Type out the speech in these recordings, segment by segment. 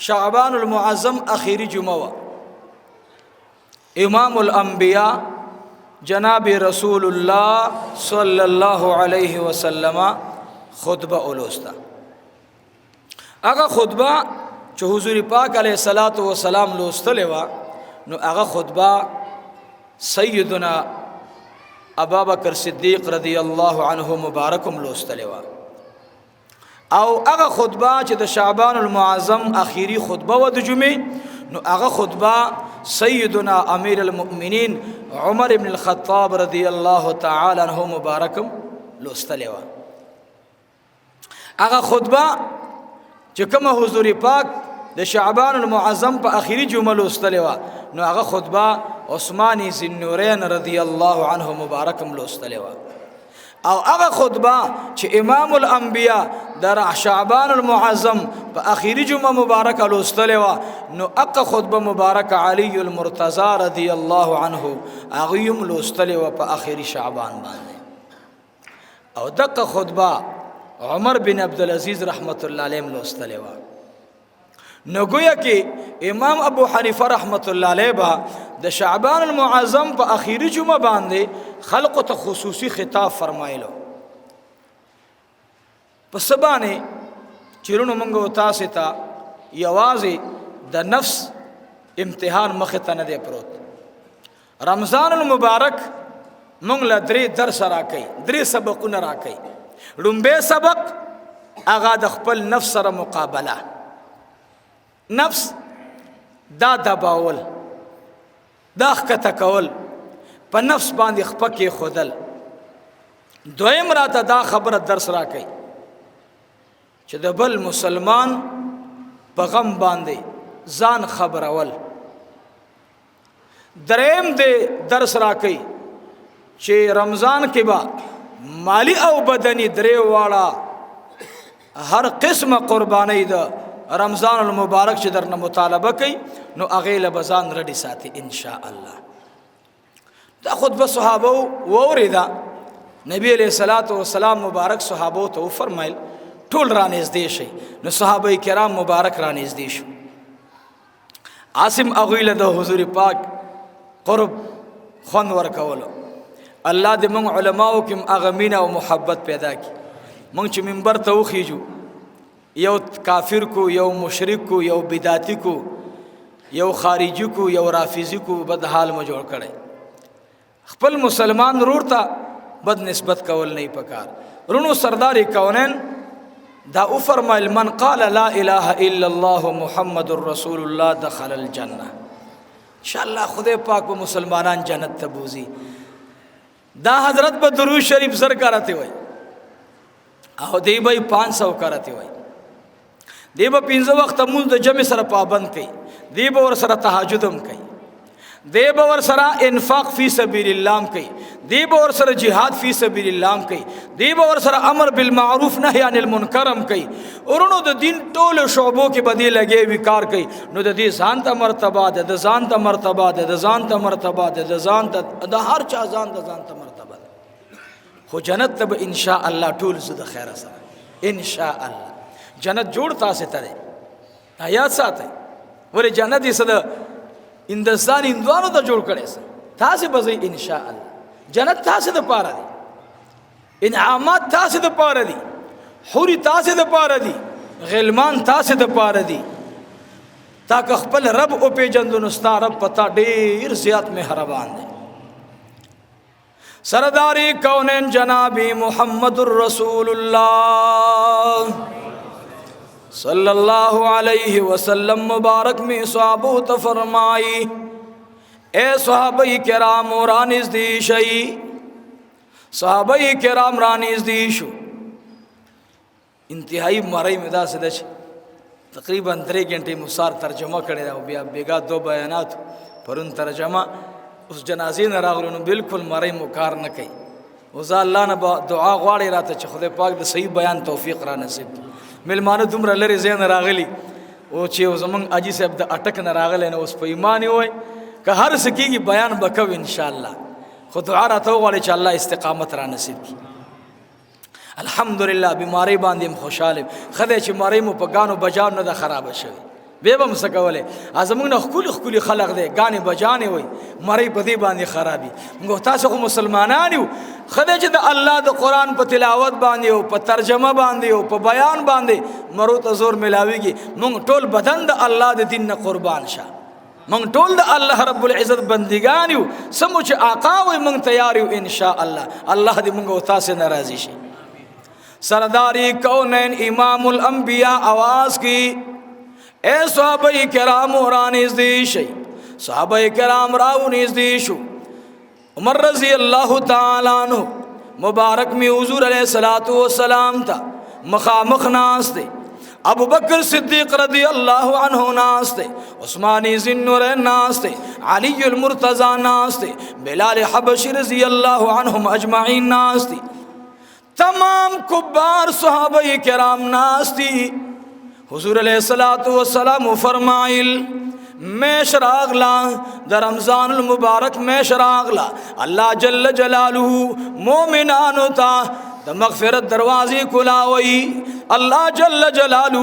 شعبان المعظم آخری جمعہ امام الانبیاء جناب رسول اللہ صلی اللہ علیہ وسلم خطبہ اولوستا اگا خطبہ چو حضور پاک علیہ الصلوۃ والسلام لوستلوا نو اگا خطبہ سیدنا ابابکر صدیق رضی اللہ عنہ مبارکم لوستلوا او اگا خطبہ چو د شعبان المعظم آخری خطبہ و د جمعہ نو اگا خطبہ سیدنا امیر المؤمنین عمر بن الخطاب رضی اللہ تعالی عنہ مبارکم لوستلوا اگا خطبہ چکم حضور پاک د شعبان المعظم پا آخری جمعہ لوستلوا نو اگا خطبہ عثمانی ذی-النورین رضی اللہ عنہ مبارکم لوستلوا او اگا خطبہ چھ امام الانبیاء در شعبان المعظم پا آخری جمعہ مبارک لوستلوا نو اگا خطبہ مبارک علی المرتضی رضی اللہ عنہ اغیم لوستلوا پا آخری شعبان باندے او دقا خطبہ عمر بن عبدالعزیز رحمت اللہ علیہ لوستلوا نو گویا کہ امام ابو حنیفہ رحمت اللہ علیہ با د شعبان المعظم پا آخری جمعہ باندے خلق تا خصوصی خطاب فرمائلو پس سبانے چرونو منگو تاستا یوازی د نفس امتحان مختا ندے پروت رمضان المبارک منگ لدری درس راکی دری سبقون راکی لنبے سبق اغا دخپل نفس را مقابلہ نفس دا دباول دا خکتا کول پا نفس باندی خپکی خودل دویم راتا دا خبر درس را کئی چه دا بل مسلمان پا غم باندی زان خبر اول دریم دے درس را کئی چه رمضان کے با مالی او بدنی درے والا ہر قسم قربانی دا رمضان المبارک چې درنه مطالبه کوي نو اغیله بزان رډی ساتي ان شاء الله دا خطبه صحابه ووریدا نبی علیہ الصلوۃ والسلام مبارک صحابه ته فرمایل ټول رانږدې شي نو صحابه کرام مبارک رانږدې شو عاصم اغیله د حضور پاک قرب خون ورکول الله دې موږ علماو کوم اغمینه او محبت پیدا کی موږ چې منبر ته وخیجو یو کافر کو یو مشرک کو یو بدعتی کو یو خارجی کو یو رافضی کو بد حال میں جوڑ کڑے خپل مسلمان رور تا بد نسبت کول نہیں پکار رونو سردار کونین دا او فرمائل من قال لا الہ الا اللہ محمد الرسول اللہ دخل الجنہ انشاءاللہ خدای پاک و مسلمانان جنت تبوزی دا حضرت با درود شریف زر کرتے ہوئے او دی بھائی 500 کرتے ہوئے دی با 5 وقت منز د جمع سره پابند کئی دی با ور سره تهجدم کئی دی با ور سره انفاق فی سبیل اللہ کئی دی با ور سره جہاد فی سبیل اللہ کئی دی با ور سره امر بالمعروف نهی عن المنکرم کئی اورنو د دین ټول شعبو کې بدی لګي وکار کئی نو د دې ځان ته مرتبه ده د ځان ته مرتبه ده د ځان ته مرتبه ده د ځان ته د هر چا ځان د ځان ته مرتبه ده خو جنت ته ان شاء الله ټول زده خیر سره ان شاء الله جنت جوړ تاسو ته دی آیات ساتي ور جنت یې صد هندستان هندوانو ته جوړ کړي تاسو به ان شاء الله جنت تاسو ته پاره دي انعامات تاسو ته پاره دي حوري تاسو ته پاره دي غلمان تاسو ته پاره دي تا که خپل رب او پیجندو نو ستا رب پتا ډیر زیات مهربان دی سرداری کونین جنابی محمد الرسول اللہ صلی اللہ علیہ وسلم مبارک میں صحابہ تو فرمائی اے صحابہ کرام رانیز دیشئی صحابہ کرام رانیز دیشو انتہائی مرائی مدا سے دچ تقریباً 3 گھنٹے مسار ترجمہ کرے رہا بیا بیگا 2 بیانات پرون ترجمہ اس جنازے نہ راغلو بالکل مرائی مکار نہ کئی وزا اللہ نے دعا غواړي راته چې خدای پاک د صحیح بیان توفیق را نصیب ملمانه دومره لري زین راغلی او چې زمون اجي صاحب د اٹک نه راغلی نو اوس په ایمان وای که هر سکیږي بیان وکاو ان شاء الله خو دعا راته غواړي چې الله استقامت را نصیب کړي الحمدلله بیماری باندې خوشاله خدای چې ماری مو په غانو بجاو نه د خراب شوی بیم سکوله ازمون خکولی خلق دی گانی بجانی وي مری بدی باندې خرابي موږ تاسو خو مسلمانان یو خدای چې د الله د قران په تلاوت باندې او په ترجمه باندې او په بیان باندې مرو ته زور ملاويږي موږ ټول بدن د الله د دین نه قربان شه موږ ټول د الله رب العزت بندگان یو سمو چې آقا وي موږ تیار یو ان شاء الله الله دې موږ او تاسو ناراضي شي سرداری کونین امام الانبیاء آواز کی اے صحابہ کرام رانیز دیشی صحابہ کرام راونیز دیشو عمر رضی اللہ تعالیٰ عنہ مبارک میں حضور علیہ السلام تا مخامخ ناستے ابو بکر صدیق رضی اللہ عنہ ناستے عثمانی ذنورین ناستے علی المرتضی ناستے بلال حبشی رضی اللہ عنہم اجمعین ناستے تمام کبار صحابہ کرام ناستی حضور علیہ السلام فرمائل میں شراغلا در رمضان المبارک میں شراغلا اللہ جل جلالہ مومنانو تا د مغفرت دروازی کلاوی اللہ جل جلالہ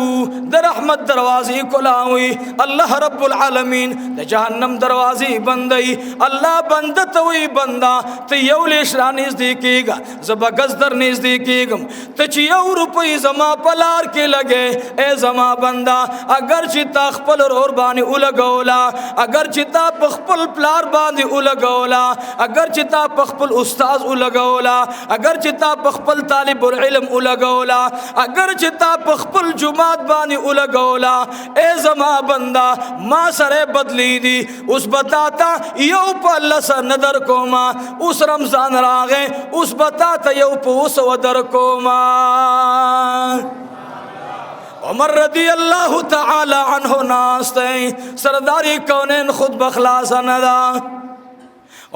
د رحمت دروازی کلاوی اللہ رب العالمین د جہنم دروازی بندی اللہ بندتوی بندہ تی یو لیش را نزدیکی گا زبا گزدر نزدیکی گم تچ یو روپی زما پلار کے لگے اے زما بندہ اگر چی تا خپل رور بانی اولگولا اگر چی تا پخپل پلار بانی اولگولا اگر چی تا پخپل استاذ اولگولا اگر چی تا پخپل طالب العلم اولگولا اگر چتا پخپل جماعت بانی اولگولا اے زما بندہ ما سرے بدلی دی اس بتاتا یو پا اللہ سر ندر کوما اس رمضان راغے اس بتاتا یو پا اس ودر کوما عمر رضی اللہ تعالی عنہ ناستے سرداری کونین خود بخلاص ندا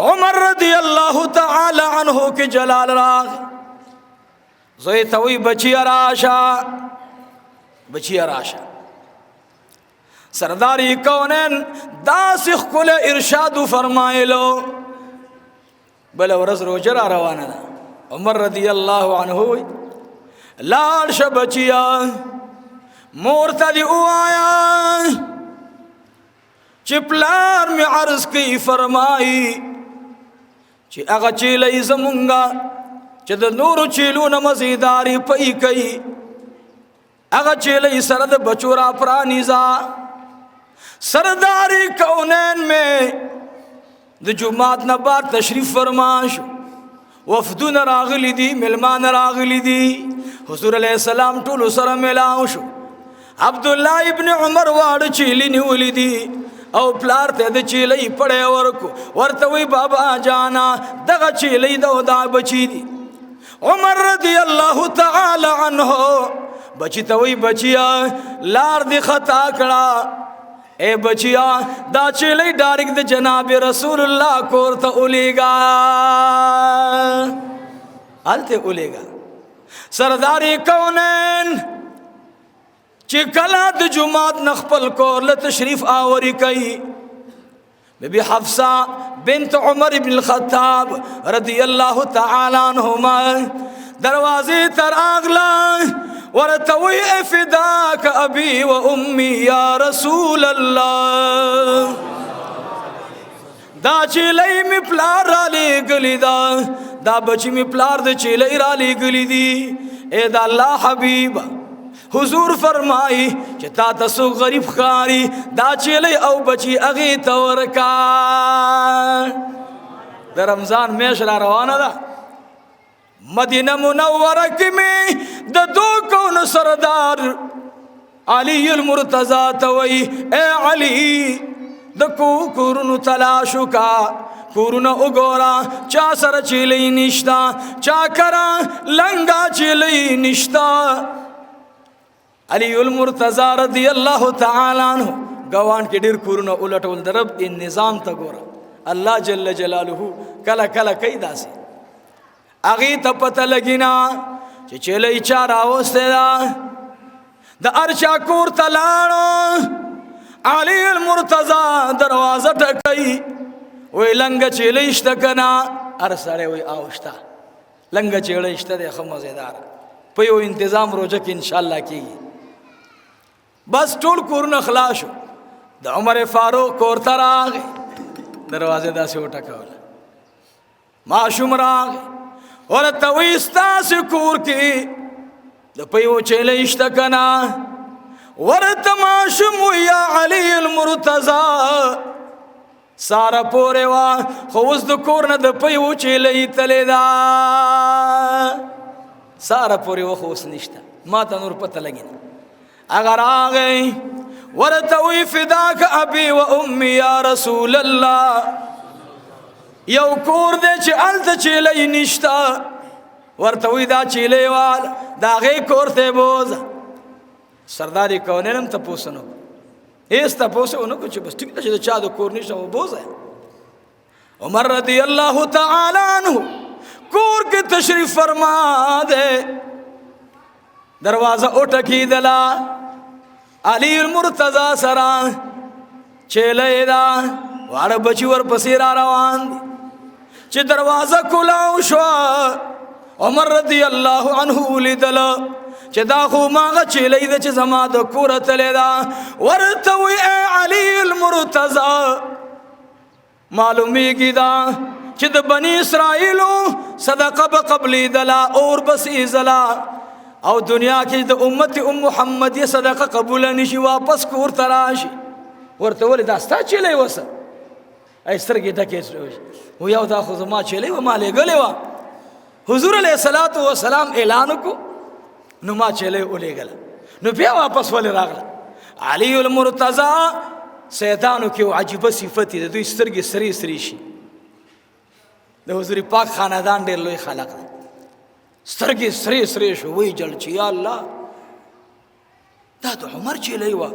عمر رضی اللہ تعالی عنہ کی جلال راغ زوی توی بچی راشا سرداری کونین داسخ کل ارشاد فرمائلو بل ورز روجر روانا عمر رضی اللہ عنہ لارش بچیا مورتا دی آیا چپلار میں عرض کی فرمائی چی اغا چیلی زمونگا چه د نورو چیلون مزیداری پئی کئی اغا چیلی سرد بچورا پرانیزا سرداری کونین میں د جماعت نبار تشریف فرماشو وفدون راغلی دی ملمان راغلی دی حضور علیہ السلام طول سر ملاوشو عبداللہ ابن عمر وار چیلی نیولی دی او پلار ته د چیلی پڑے ورکو ورتوی بابا جانا دغا چیلی دو دا بچی دی عمر رضی اللہ تعالی عنہ بچی توی بچیا لار دی خطا کڑا اے بچیا دا چیلی ڈارک دی جناب رسول اللہ کورتا اولیگا آلتے اولیگا سرداری کونین چی کلا دی جماعت نخپل کور لتشریف آوری کئی بی بی حفصہ بنت عمر بن الخطاب رضی اللہ تعالی عنہما دروازی تر آغلا ورتوی افداک ابی و امی یا رسول اللہ دا چیلی می پلار را لی گلی دا بچی می پلار دا چیلی را لی گلی دی اے دا اللہ حبیب حضور فرمائی کہ تا تسو غریب خاری دا چیلی او بچی اغی تورکا دا رمضان میش را روانا دا مدینہ منورک میں دا دو کون سردار علی المرتضی توئی اے علی دا کورنو تلاشو کا کورنو اگورا چا سر چیلی نشتا چا کرا لنگا چیلی نشتا علی المرتضی رضی اللہ تعالی عنہ گوان کے ڈیر کورنو الٹول درب ان نظام تا گورا اللہ جل جلالہ کلا کلا کئی دا سی اغی تا پتا لگینا چی چیلی چار آوستے دا ارچا کور تلانو علی المرتضی دروازہ ٹکئی وی لنگ چیلی اشتکنا ارسارے وی آوشتا لنگ چیلی اشتا دے خمزیدار پیو انتظام روجک انشاءاللہ کی बस टोल कूरन खलास शो द उमर फारूक कौर ता रागे दरवाजे दा से उठा कवला माशूम रागे और तविस्ता से कूर की द पयो चेले इश्तकना वर तमाशुम या अली मुर्तजा सारा पोरे वा खुज द कूर न द पयो चेले तलेदा सारा पोरे वो खुश निश्ता माता नूर पता लगी अगर आ गई वर तवी फिदा का अबी व उम्मी या रसूल अल्लाह यौ कूर दे च अलत चेले निश्ता वर तवी दा चेले वाल दागे कोरते बोझ सरदारी कौने नम तपोसनो इस तपोसे उन्हों कुछ बस ठीक है चाह दो कूर निश्ता वो बोझ है उमर रदी अल्लाह तआला अन्हु कूर के तशरीफ फरमा दे दरवाजा उठकी दला अली मुर्तजा सरा चेलेदा वाड़ बची वर पसीरा रवान चे दरवाजा खुलाऊ शो उमर रदी अल्लाह अन्हु लिदल चे दाखू मागा चेलेदा चे जमा द कूर तलेदा वर तवी अली मुर्तजा मालूमी गिदा चिद बनी इसराइलो सदका बकबली दला और बसी जला और दुनिया की द उम्मत मोहम्मद ये सदका कबूल निशी वापस कूर तराशी और तो बोले दास्ता चले वस इस तरह की धके वो या उदा खुजमा चले वो माले गले वा हुजूर अलैहिस्सलातु वस्सलाम ऐलान को नुमा चले उले गला नु पे वापस वाले रागला अली उल मुर्तजा शैतान की अजीब सिफत है तो इस तरह की सरी सरीशी द हुजूर पाक खानदान डेर लोई खालक सरगी सरे सरेश वही जल चिया अल्लाह दा तो उमर चले वा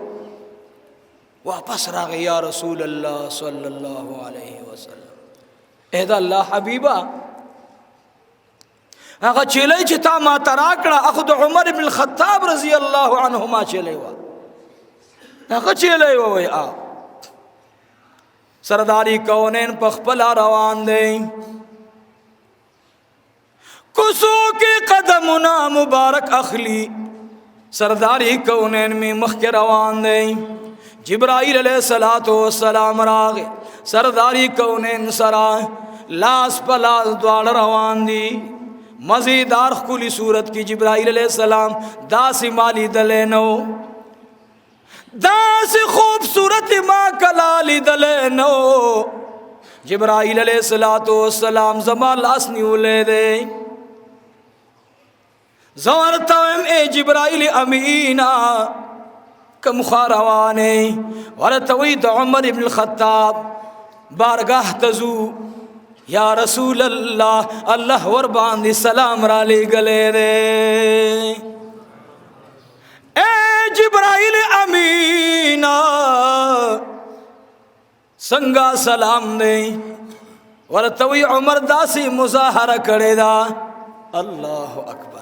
वापस राग या रसूल अल्लाह सल्लल्लाहु अलैहि वसल्लम एदा अल्लाह हबीबा अगर चले चिता मा तराकड़ा अखुद उमर इब्न खत्ताब रजी अल्लाह अन्हुमा चले वा अगर चले वा वे आ सरदारी कौनैन पखपला रवान दे कुसो के कदमुना मुबारक अखली सरदारी कौनैन में मख के रवान दे जिब्राइल अलैहिस्सलातु वस्सलाम रागे सरदारी कौनैन सरा लास पलास द्वार रवान दी मज़ीदार खुली सूरत की जिब्राइल अलैहिस्सलाम दासी माली दलेनो दासी खूबसूरत माँ कलाली दलेनो जिब्राइल अलैहिस्सलातु वस्सलाम जमा लास न्यूले दे ज़वरतम ए जिब्राइल अमीना कम खारवाने वरतवीद उमर इब्न खत्ताब बारगाह तजू या रसूल अल्लाह अल्लाह वर बांधी सलाम राली गले दे ए जिब्राइल अमीना संगा सलाम दे वरतवी उमर दासी मुजाहरा करे दा अल्लाह अकबर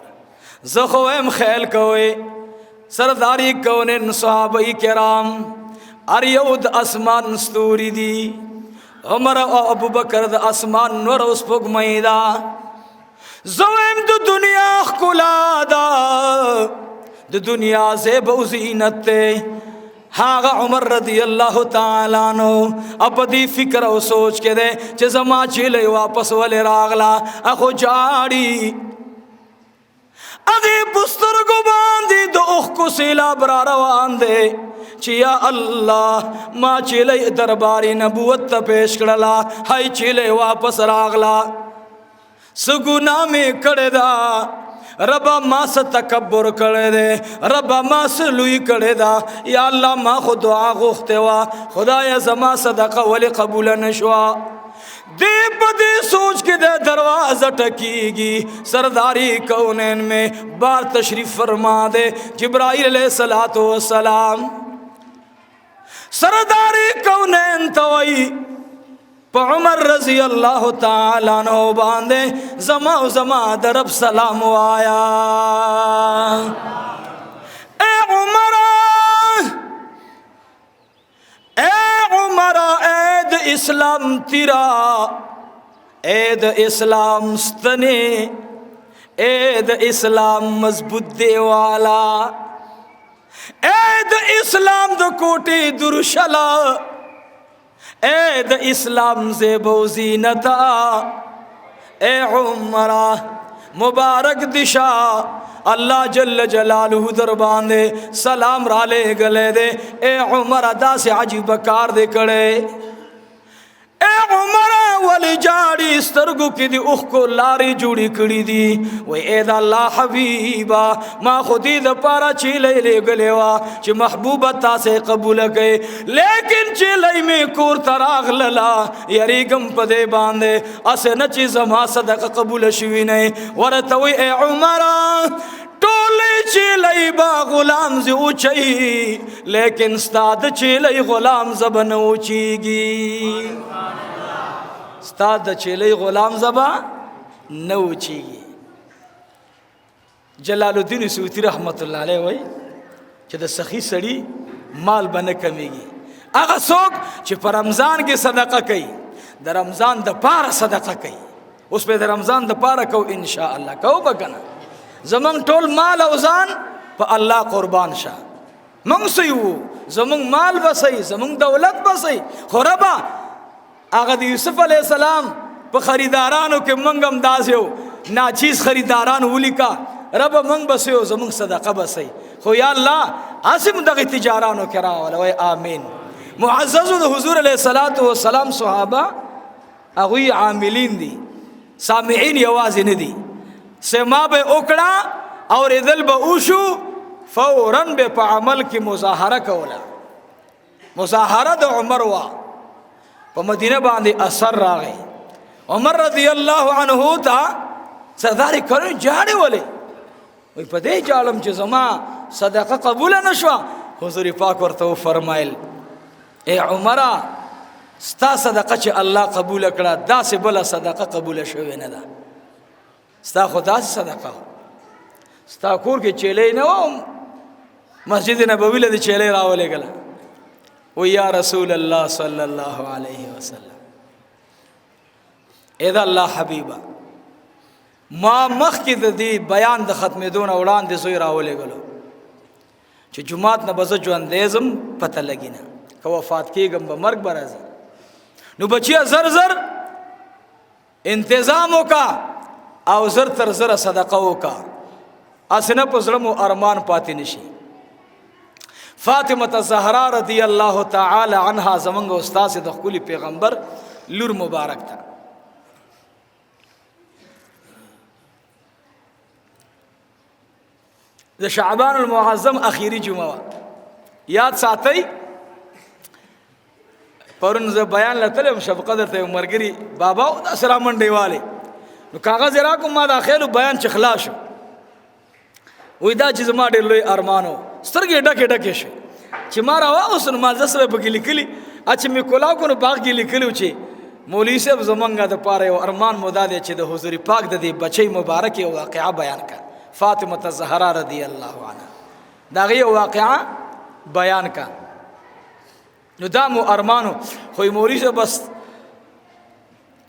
ज़ख़ोएम खैल कोए सरदारी कौनैन सहाबाई किराम अरियउद आसमान स्तूरी दी उमर और अबू बकर द आसमान नूर उस पुग मैदा ज़ोएम दु दुनिया खुलादा दु दुनिया से बहुज़ीनत हागा उमर रदी अल्लाह ताला नो अपदी फिक्र और सोच के दे चज़मा चिले वापस वाले रागला अखो जाड़ी अगे बुस्तर को बांधी दो को सिला बरा रवान दे चिया अल्लाह माँ चिले दरबारी नबूवत पेश करला हाय चिले वापस रागला सुगुना में कड़ेदा रबा माँ से तकब्बुर करे दे रबा माँ से लुई करे दा या अल्लाह माँ को दुआ गुफ्ते वा खुदा या जमा सदका वली कबूल नशवा दे बदे सोच के दे दरवाजा टकीगी सरदारी कौनैन में बार तशरीफ फरमा दे जिब्राइल अलैहिस्सलातु वस्सलाम सरदारी कौनैन तवई उमर रजी अल्लाह ताला नो बांधे जमा जमा दरब सलाम आया ए उमरा ऐद इस्लाम तिरा ऐद इस्लाम स्तने ऐद इस्लाम मजबूत देवाला ए द इस्लाम द कोटी दुरुशला, ए द इस्लाम से बोजीनता, ए उमरा मुबारक दिशा अल्लाह जल्ल जलालहु दरबान दे सलाम राले गले दे। ए उमर अदा से अजीब कार दे कड़े, ए उमर वाली जाड़ी स्तरगु की दी उख को लारी जुड़ी कड़ी दी। वो एद अल्लाह हबीबा माँ खुदी द पारा चीले ले गलेवा च महबूबा ता से कबूल गए, लेकिन चीले में कोर तराग लला यारी गम पदे बांधे असे न चीज मा सदक कबूल शुवी नहीं वर तवी। ए उमरा टोले चीले बा गुलाम से ऊंची, लेकिन स्ताद चीले गुलाम जबन ऊंचीगी। स्ताद चेले गुलाम जबा न ऊंचीगी। जलालुद्दीन सूती रहमतुल्लाह अलैह वही कि द सखी सड़ी माल बन कमीगी। अगर सोक कि पर रमज़ान की सदका कई द रमज़ान द पार सदका कई उस पे द रमज़ान द पार कहो इंशाअल्लाह कहो बकना जमंग टोल माल औजान पर अल्लाह कुर्बान शाह मंग सही वो जमंग माल बसई जमंग दौलत बसई खुरबा आगद यूसुफ अलैहिस्सलाम पर खरीदारानों के मंगम दास हो नाचीज खरीदारान उली का रब मंग बसे हो जमंग सदका बसई हो या अल्लाह आसिम दगी तिजारानों करा वाले आमीन। मुअज़्ज़ज़ हुज़ूर अलैहिस्सलातु वस्सलाम सहाबा अगुई आमिलीन दी सामिईन यवाज़ ने दी सेमा बे ओकड़ा और इदल ब ऊशु फौरन बे पामल की मुज़ाहरा कौला मुज़ाहरा द उमर वा प मदीना बांधे असर रा गए। उमर रज़ियल्लाहु अन्हु था सरदारी करो जाड़े वाले वही पदे जालम च जमा सदका कबूल नशवा हुज़ूर पाक वर्तो फरमाइल ए उमरा स्ता सदका च अल्लाह कबूल कड़ा दा से बला सदका कबूल शवे न दा स्ता खुदा से सदका हो स्ता कोर के चेले न वो मस्जिद नबवी लदे चेले रावले गला वो या रसूल अल्लाह सल्लल्लाहु अलैहि वसल्लम एदा अल्लाह हबीबा माँ मख की दी बयान द ख़त्म दोन उड़ान दे सोई रावले गलो च जुमात न बज़ जो अंदेज़म पता लगी ना क वफ़ात की गम मर्ग बराजी नु बचिया जर जर इंतज़ामों का और जर तर जर सदक़ों का असना पज़लम अरमान पाती निशी। फ़ातिमा ज़हरा रज़ियल्लाहु ताला अन्हा ज़मंग उस्ताद से दख़ुली पैगंबर लूर मुबारक था। द शाबानुल मुअज़्ज़म आखिरी जुमा याद साथई परन ज बयान लतले शब कदर ते मरगरी बाबा असरा मंडे वाले कागज रा को मा दाखिल बयान चखलाश उदा चीज मा डे लोई अरमानो सरगे डके डके शे चिमारा वा उस नमाज से बगी लिखली अच्छे में कोला को बाग की लिखली उचे मौली से जमंगा द पारे अरमान मुदा दे चे द हुजूर पाक दे बच्चे मुबारक ये वाकया बयान का फ़ातिमा ज़हरा रज़ियल्लाहु अन्हा दागी वाकया बयान का नुदाम अरमानो खोई मोरी से बस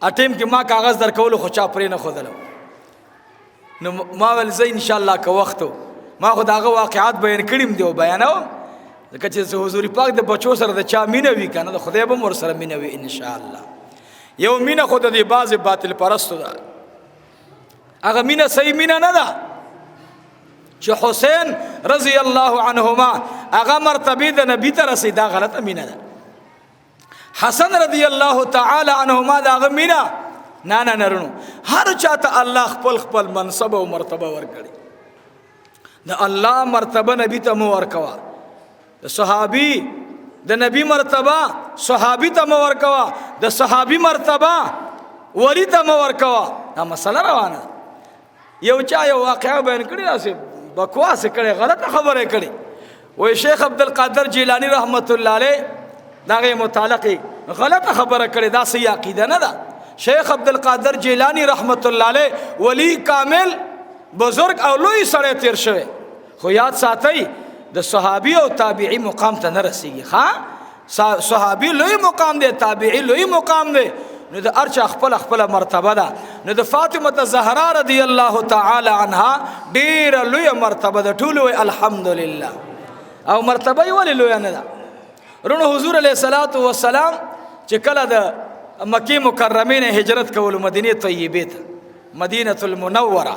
अटेम के माँ कागज़ दर कौलो खुचा परे न खुदलो न मावल से इंशाअल्लाह का वक्त हो माँ खुदा का वाकयात बयान करीम दो बयान हो कच्चे से हुजूर पाक दे बच्चों सर दे चा मीनवी का ना तो खुदा बम और सर मीनवी इंशाअल्लाह ये मीना खुदा दे बाज़ बातिल परस्त दा अगर मीना सही मीना ना दा जो हुसैन रज़ियल्लाहु अन्हुमा आगा मरतबे द नबी तरह से दा गलत मीना दा हसन रज़ियल्लाहु ताला अन्हुमा दा आगा मीना ना ना नरनु हर चाहता अल्लाह खपल खपल मनसब और मर्तबा वर्कड़ी द अल्लाह मर्तबा नबी तमो वर्कवा द सहाबी द नबी मर्तबा सहाबी तमो वर्कवा द सहाबी मर्तबा वली तमो वर्कवा ना मसला रवाना ये ऊंचा ये वाक़या बयान करी ना से बकवास करे गलत खबर है करी वो शेख अब्दुल कादर जिलानी रहमतुल्लाह अलैह दागे मुतालक़ी गलत खबर करे दा सही अक़ीदा ना दा शेख अब्दुल कादर जिलानी रहमतुल्लाह अलैह वली कामिल बुजुर्ग औलोई सड़े तीर शवे खो याद साथई द सहाबी और ताबीई मुकाम त न रसीगी हाँ सहाबी लोई मुकाम दे ताबीई लोई मुकाम दे न द अर्च अखपल अखपल मर्तबा दा न द फ़ातिमा ज़हरा रज़ियल्लाहु ताला अन्हा डेर लोई मर्तबा द ठूल अल्हम्दुलिल्लाह او مرتبه یې ولې لویه نه ده؟ رونو حضور علیه الصلاة والسلام چې کله د مکې مکرمې نه هجرت کولو مدینې طیبې ته مدینة المنوره،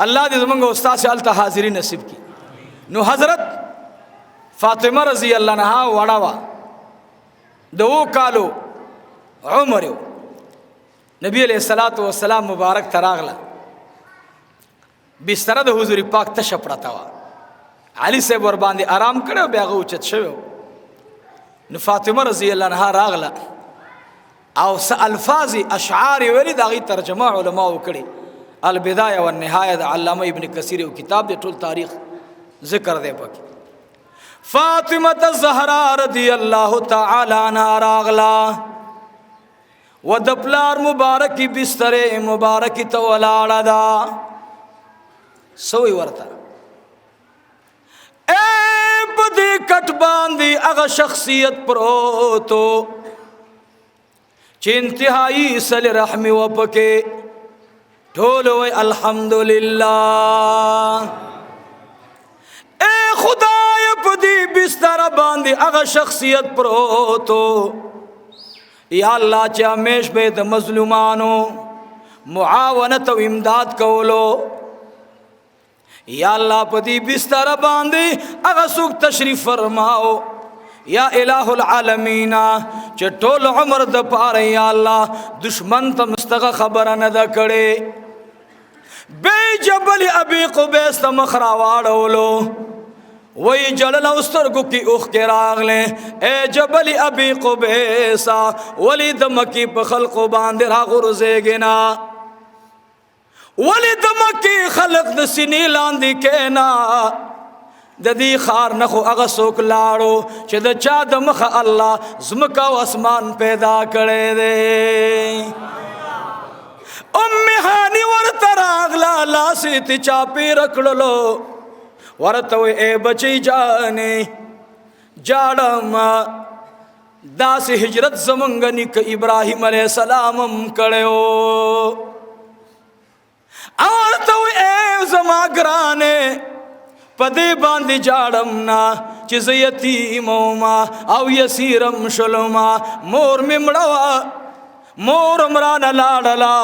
الله دې زمونږ استاد سے هلته حاضري نصیب کی. نو حضرت فاطمه رضی الله عنها وړه وه، د 2 کالو عمر و. نبی علیہ الصلوۃ والسلام مبارک ته راغله، بستره د حضور پاک تشه پرته وه، علي صاحب ور باندې آرام کړی، بیا هغه اوچت شوی و. نو فاطمه رضی الله عنها راغله او څه الفاظ اشعار یې ویلي، د هغې ترجمه علماو کړې. البدایه والنهایه د علامه ابن کثیر یو کتاب دی، ټول تاریخ ذکر دی پکې. فاطمه الزهرا رضی الله تعالی عنها راغله و د پلار مبارکی بستر مبارکی ته ولاړه ده. سوی ورته اے په دې کټ باندې هغه شخصیت پروتو چې انتهایی صلی رحمی و پکې ټول وی الحمدلله. اے خدای په دې بستر باندې هغه شخصیت پروتو، یا الله چې همیش به د مظلومانو معاونت او امداد کولو. یا الله په دې بستر باندې هغه څوک تشریف فرماو، یا الہ العالمین چې ټول عمر د پاره یا الله دشمن ته مستغه خبره نه ده کړې. بے جبل ابي قبيس ته مخ راواړولو، وی جلل اوسترگو کی اوخ کے راغلے. اے جبل ابی قبیسا ولی دمکی پا خلق باندے را غرزے گنا، ولی دمکی خلق د سینی لاندی کینا. د دی خار نخو اغسوک لاړو چې د چا د مخ الله زمکا و اسمان پیدا کړي دے. ام هانی ورته راغلا لاسی تی چاپی رکړلو، ورته وی اے بچی جانے جاڑم داس ہجرت زمنگنی که ابراہیم علیہ السلامم کڑیو. ورته وی اے زما گرانے پدے باندې جاڑم نا چې زه یتیمم او یسیرم شلما. مور می مړوا مور مرانه لاړلا،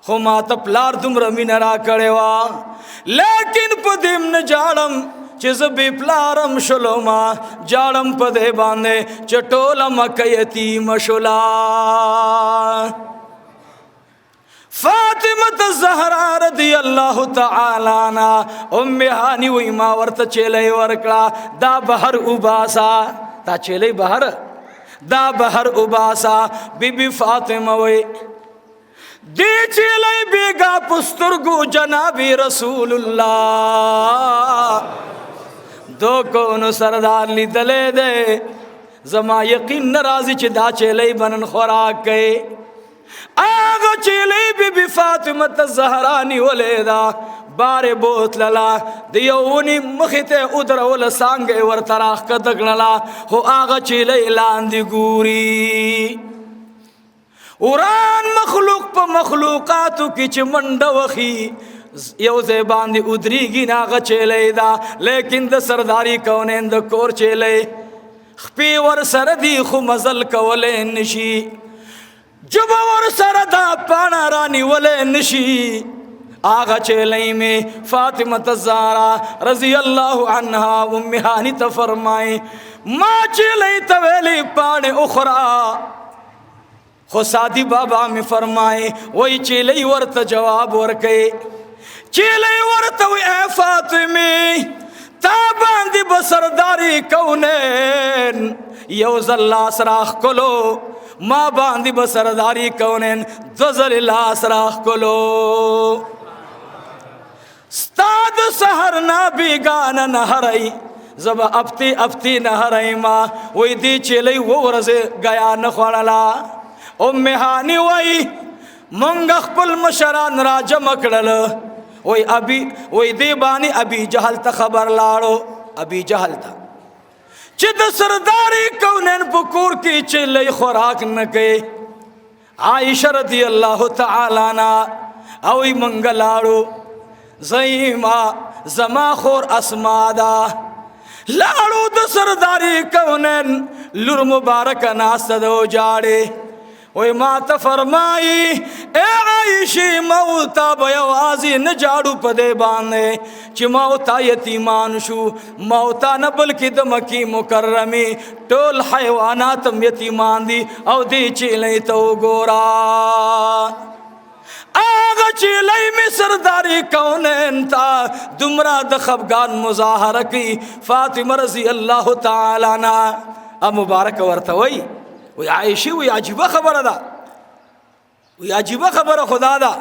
خو ما ته پلار دومره مینه را کړې وه، لیکن په دې م نه جاړم چې زه بې پلارم شلما. جاړم په دې باندې چې ټوله مکه یتیمه شوله. فاطمه الزهرا رضی الله تعالی عنها ام هانی وی ما ورته چیلې ورکړه، دا بهر وباسا، دا چیلې بهر دا بهر وباسا. بی بی فاطمه وی دی چیلې بیگا پسترگو جنابی رسول اللہ دو کونو سردار لی دلے دے. زما یقین نرازی چی دا چیلې بنن خوراک کئی. آغا چیلې بی بی فاطمه الزهرانی ولیدا بار بوت للا دیونی مخیتے ادر ولا سانگے ورطراخ کدگنلا. ہو آغا چیلې لاندی گوری وران مخلوق پا مخلوقاتو کی چی منڈا وخی یو زیبان دی ادریگی ناغا چیلے دا، لیکن دا سرداری کونین دا کور چیلے خپی ور سردی خو مزل کولے نشی، جبا ور سردا پانا رانی ولے نشی. آغا چیلے میں فاطمہ الزہرا رضی اللہ عنہا ام ہانی تا فرمائے ما چیلے تویلی پانے اخرى. خو سادی بابا میں فرمائے وہی چیلئی ورت جواب ورکے. چیلئی ورت وی اے فاطمی تا باندی بسرداری کونین یوز اللہ سراخ کلو، ما باندی بسرداری کونین دوزل اللہ سراخ کلو. ستاد سہرنا بیگانا نہرائی زبا افتی افتی نہرائی ما وی دی چیلئی ورز گیا نخوڑلا. ام هانی وی منگ خپل مشران را جمع کړل، وی ابی وی دی بانی ابی جہل تا خبر لاړو. ابی جہل تا چې د سرداری کونین پکور کی چلی خوراک نکے. عائشہ رضی اللہ تعالی عنہ اوی منگ لاړو زیما زما خور اسما دا लाड़ो द सरदारी कौनैन लुर मुबारक नास्तद जाड़े ओए मात फरमाई ए आयशी मौता बयवाजी न जाड़ू पदे बांधे च मौता यतीमान शू मौता न बल्कि दमकी मुकर्रमी टोल हैवानात यतीमान दी औ दी चिले तो गोरा आगा चिलई में सरदारी कौनैन था दुमरा द खफगान मुजाहर की फातिमा रज़ी अल्लाह ताला अन्हा अब मुबारक वर्त वही आयशी वही अजीबा खबर दा वही अजीबा खबर खुदा दा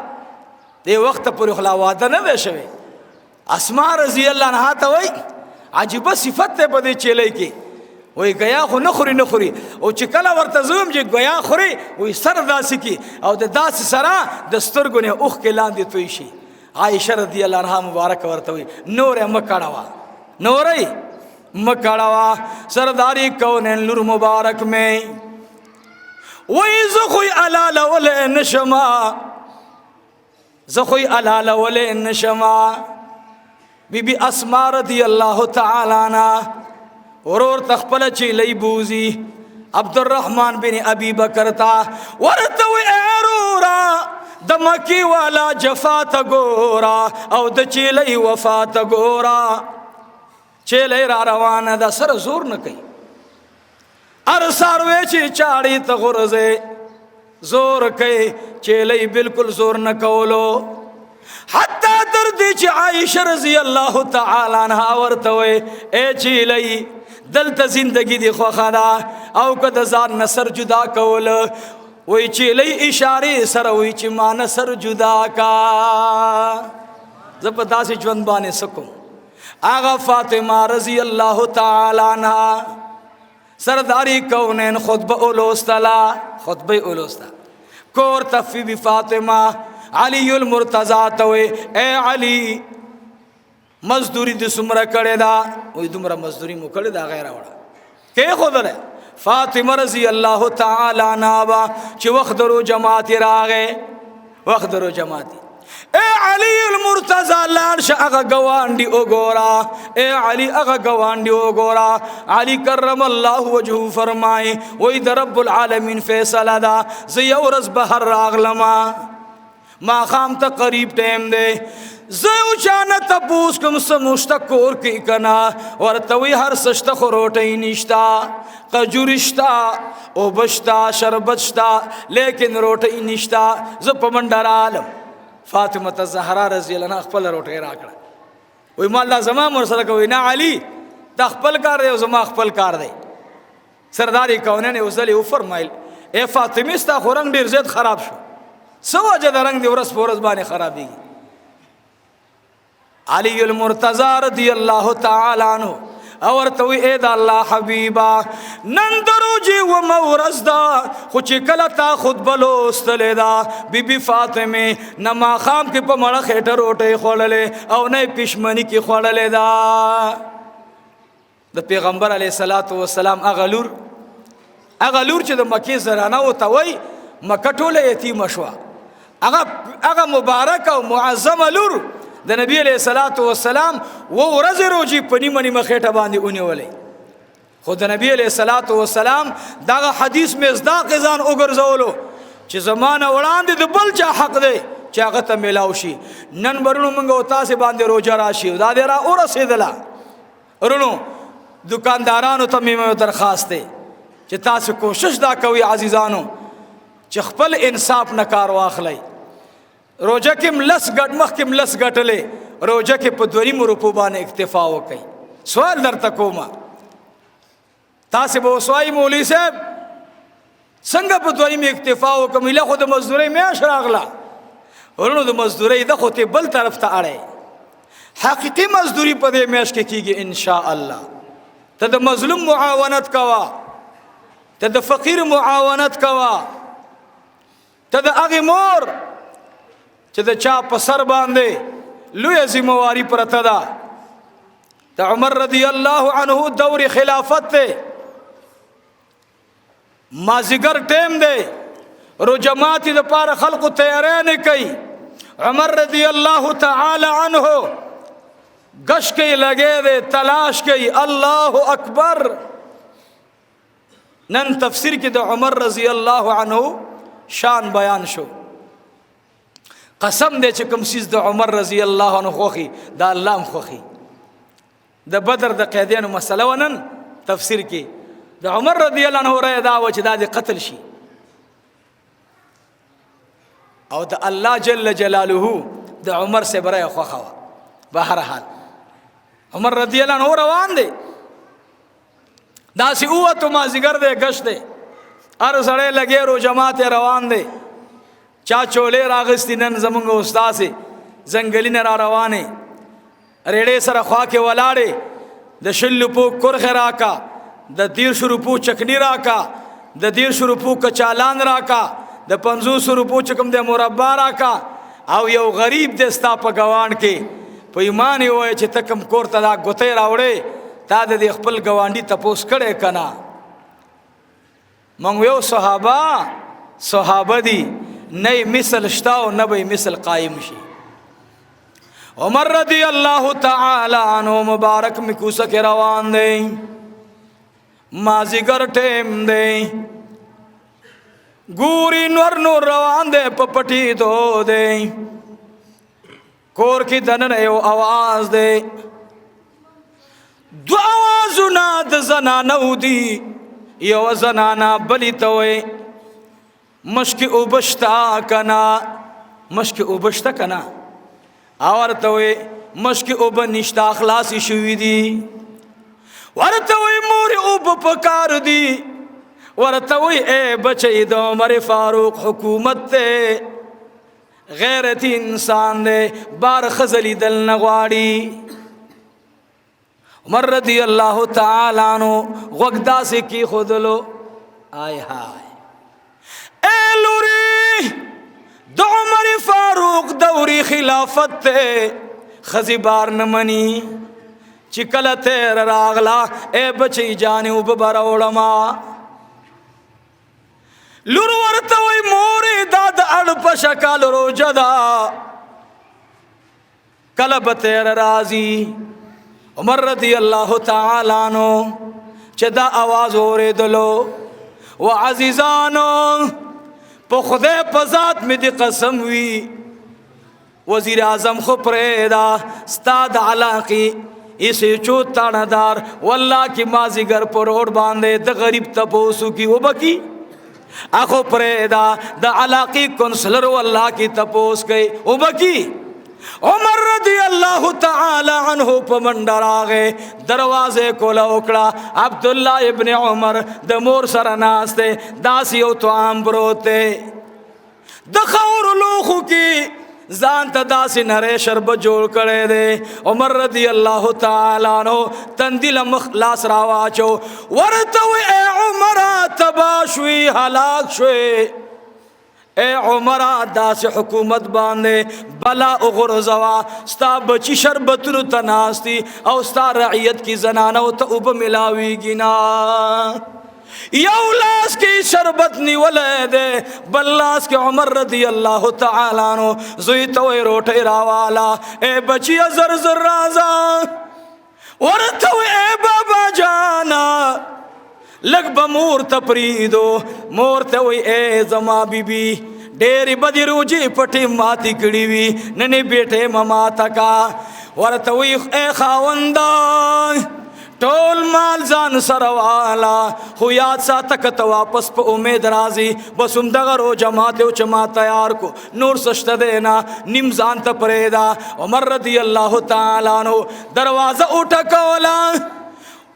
दे वक्त पर खला वादा न दे शवे अस्मा रज़ी अल्लाह अन्हा था वही अजीबा सिफत ते पदे चले की वही गया खो न खुरी और चिकला वर्तजूम जो गया खुरी वही सर दासी की और दास सरा दस्तुर गुने उख के लांदी तुईशी आयशा रज़ी अल्लाह अन्हा मुबारक वर्त हुई नूर मकाड़ावा नूरई मकाड़ावा सरदारी कौनैन लुर मुबारक में वही ज़ख़ुई अलाल वले नशमा ज़ख़ुई अलाल वले नशमा बीबी अस्मा रज़ी अल्लाह ताला अन्हा और तखपल चिलई बूजी अब्दुर्रहमान बिन अबी बकर था वरतव एरूरा दमकी वाला जफात गोरा औ द चिलई वफात गोरा चेले रा रवाना दा सर जोर न कई अर सारवे ची चाड़ी तगुरजे जोर कई चेले बिल्कुल जोर न कौलो हत्ता दर्दी ची आयशा रज़ी अल्लाह ताला अन्हा वर्तवे ए चेलई दलता जिंदगी दी ख्वाखदा औ कदजार नसर जुदा कौल वही चेलई इशारे सर वही चिमा नसर जुदा का जबदा से ज्वंद बाने सकूं आगा फातिमा रज़ी अल्लाह ताला अन्हा सरदारी कौनैन खुतबा उलोस्ता कोर तफी भी फातिमा अलीउल मुर्तज़ा तवे ए अली मजदूरी दुसुमरा करे दा वही दुमरा मजदूरी मुकड़े दा गैर वड़ा के खुदर है फातिमा रज़ी अल्लाह ताला अन्हा च वख्दरो जमाती रागे वख्दरो जमाती ए अली मुर्तज़ा लाश अगा गवांडी ओ गोरा ए अली अगा गवांडी ओ गोरा अली करम अल्लाह वजहू फरमाए वही द रब्बुल आलमीन फैसला दा ज़यौरस बहर रागलमा मा खाम तक करीब टाइम दे ज़ऊचाना तपूस कम समुश्ता कोर की कना और तवी हर सश्ता खरोटे निश्ता कजुरिश्ता ओ बश्ता शरबश्ता लेकिन रोटे निश्ता ज़पमंडर आलम फातिमा ज़हरा रज़ी अल्लाह अन्हा खपल रोटे राकड़ा वही माल्ला जमा मुरसल कोई ना अली तखपल कार दे जमा खपल कार दे सरदारी कौनैन उजले ऊपर माइल ए फातिमिस्ता खुरंग डेर ज़ेद खराब शो सवा जद रंग दे वरस फोरस बाने खराबी अलीउल मुर्तज़ा रज़ी अल्लाह ताला अन्हु और तो एद अल्लाह हबीबा नंदरो जी वो मौरसदा खुच कलता खुद बलोस्तलेदा बीबी फातिमे नमा खाम के पमड़ा खेटर रोटे खोलले और नए पिशमनी की खोलले दा द पैगंबर अलैहिस्सलातु वस्सलाम अगलूर च द मक्की जराना होता वही मकटोले यतीम शवा अगा मुबारक और मुअज़्ज़म अलूर द नबी अलैहिस्सलातु वस्सलाम वो रज़ रोजी पनी मनी मखेटा बांधी उन्हें वाले खुद नबी अलैहिस्सलातु वस्सलाम दागा हदीस में इज़दाक़ ज़ान उगर ज़ोलो च ज़माना उड़ान दे बल चा हक दे चागत मिलाउशी नन बरुणु मंगो तासे बांधे रोजा राशि दादे रा और सेदला रुणु दुकानदारानो तमी में दरखास्ते च तासे कोशिश दा कवी आजीजानो च खपल इंसाफ नकार वाखलाई रोजा किम लस गट मख किम लस गटले रोजा के पदवरी मुरुपुबा ने इक्तिफा हो कई सवाल दर तकोमा तासे वो स्वाई मौली साहब संग पदवरी में इक्तिफा हो कमिला खुद मजदूरी में अशरागला और उन्होंने मजदूरी दा खोते बल तरफ ता आड़े हकीकी मजदूरी पदे में अशके की इंशाअल्लाह तद मजलूम मुआवनत कवा तद फकीर मुआवनत कवा तद आगे मोर चद चा पसर बांधे लुए जिम्मेवारी पर तदा तो उमर रदी अल्लाह अन्हु दौर खिलाफत थे माजिगर टेम दे रो जमाती द पार खल्क तैयार ने कई उमर रदी अल्लाह ताला अन्हु गश के लगे दे तलाश के अल्लाह अकबर। नन तफसीर की द उमर रजी अल्लाह अन्हु शान बयान शो। कसम दे चकम सीज द उमर रजी अल्लाह अन्हु खोखी द अल्लाह खोखी द बदर द कैदियान मसला वनन तफसीर की द उमर रजी अल्लाह अन्हु रहे दा वच दा कत्ल शी और द अल्लाह जल्ल जलालुहु द उमर से बरे खोखवा। बहरहाल उमर रजी अल्लाह अन्हु रवान दे दासी हुआ तो माजिगर दे गश दे अर सड़े लगे रो जमात रवान दे चा चोले रागस्ती नन जमुंग उस्ताद से जंगली न रवाने रेड़े सर ख्वा के वलाड़े द शिल्लुपू कुरख राका द 150 रुपू चकनी राका द 150 रुपू का चालान राका द 500 रुपू चकम दे मुरब्बा राका आओ यो गरीब देस्ता प गवान के पैमान हो तकम कोर तदा गोते रावड़े ता दे खपल गवांडी तपोस करे कना मंगवेओ सहाबा सहाबदी नई मिसल शताओ नबी मिसल कायम शी। उमर रदी अल्लाह ताला अन्हु मुबारक मिकूस के रवान दे माजिगर टेम दे गूरी नूर नूर रवान दे पपटी दो दे कोर की दन आवाज दे दो आवाजुना द ज़नाना उदी यो ज़नाना बली तोए मश्क उबश्ता कना मश्क उबश्ता कना और तोए मश्क उब निश्ता खलासी शुवी दी वर तोए मोर उब पकार दी वर तोए ए बचे दो मरे फारूक हुकूमत ते गैरती इंसान दे बार खजली दल नगवाड़ी। उमर रदी अल्लाह ताला अन्हु वगदा से की खुद लो आय हाय ए लूरी दो उमर फारूक दौरी खिलाफत ते खजीबार न मनी चिकल तेर रागला ए बची जाने उब बरौड़मा लुरवर तवई मोरे दाद अड़प शकाल रोजदा कलब तेर राजी। उमर रदी अल्लाह ताला अन्हु चदा आवाज हो रे दलो व अजीजानो पुखदे पजात में दी कसम हुई वजीर आजम खुपरेदा स्ताद अलाकी इसे चोतानादार वल्लाह की माजिगर पर और बांधे द गरीब तपोसु की वो बकी आखो परेदा द अलाकी कौंसलर वल्लाह की तपोस गई वो बकी। उमर रदी अल्लाह ताला अन्हु पमंडर आ गए दरवाजे को लौकड़ा अब्दुल्ला इब्ने उमर द मोर सरनास्ते दासियो तो आम बरोते दखौर लोखु की जान तदासी नरे शरबत जोड़ करे दे। उमर रदी अल्लाह ताला अन्हु तंदिल मखलास रावाचो वरतो ए उमरा तबाशुई हलाक शुए ए उमरा दास हुकूमत बांधे बला उगरजवा स्ता बची शरबत तनास्ती और स्ता रईयत की जनाना तो उब मिलावी गिना यौलास की शरबत निवले दे बल्लास के उमर रदी अल्लाह ताला अन्हु जुई तो रोटे रावाला ए बची जर जर राजा और तो ए बाबा जाना लग बमूर तपरीदो मोर तो ए जमा बीबी डेरी बदी रूजी पटी माती किड़ीवी नने बेटे ममाता का वर तो ए खावंदा टोल माल जान सरवाला हुयात सा तकत वापस प उम्मीद राजी बस उमदगरो जमाते चमा तैयार को नूर सश्त देना निम जान तपरेदा। उमर रदी अल्लाह ताला अन्हु दरवाजा उठा कौला